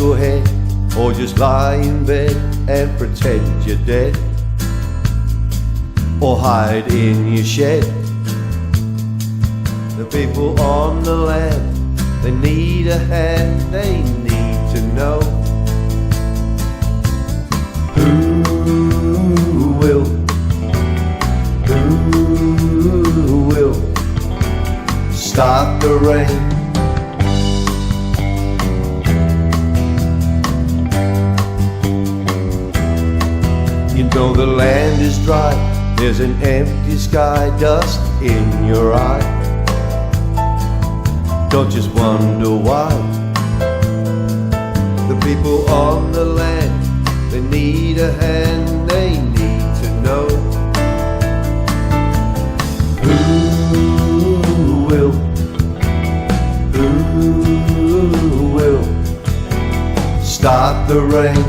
your head, or just lie in bed and pretend you're dead, or hide in your shed. The people on the land, they need a hand, they need to know who will stop the rain. You know the land is dry, there's an empty sky, dust in your eye. Don't just wonder why. The people on the land, they need a hand, they need to know who will stop the rain.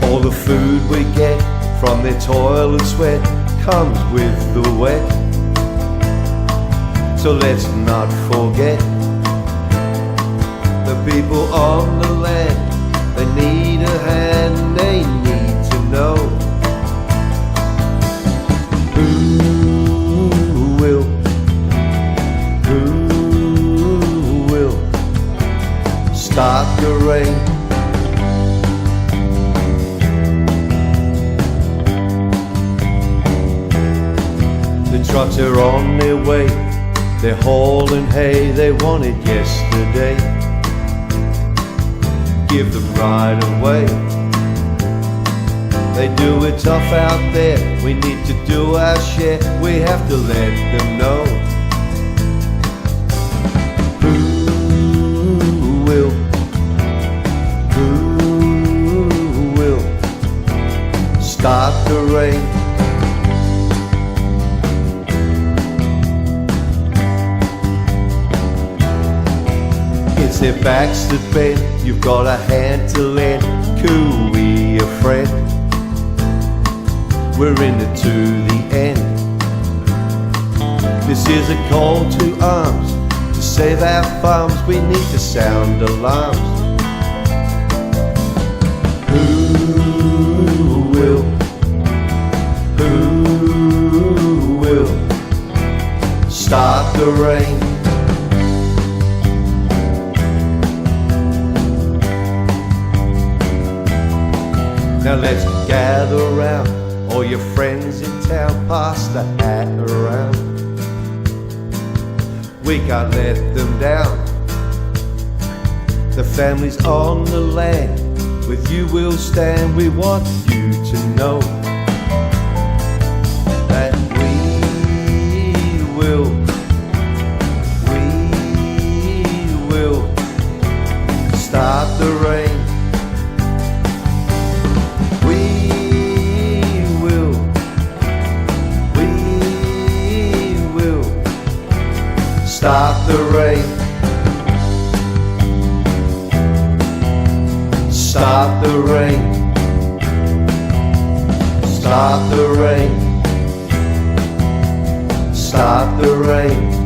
All the food we get from their toil and sweat comes with the wet. So let's not forget the people on the land, they need a hand, they need to know who will stop the rain. The trucks are on their way, they're hauling hay, they want it yesterday. Give them right away. They do it tough out there, we need to do our share, we have to let them know who will stop the rain. It's their backs that bend, you've got a hand to lend, cooey a friend. We're in it to the end. This is a call to arms, to save our farms, we need to sound alarms. Who will stop the rain? Now let's gather round, all your friends in town, pass the hat around. We can't let them down. The families on the land, with you we'll stand. We want you to know that we will stop the rain. Stop the rain. Stop the rain. Stop the rain. Stop the rain.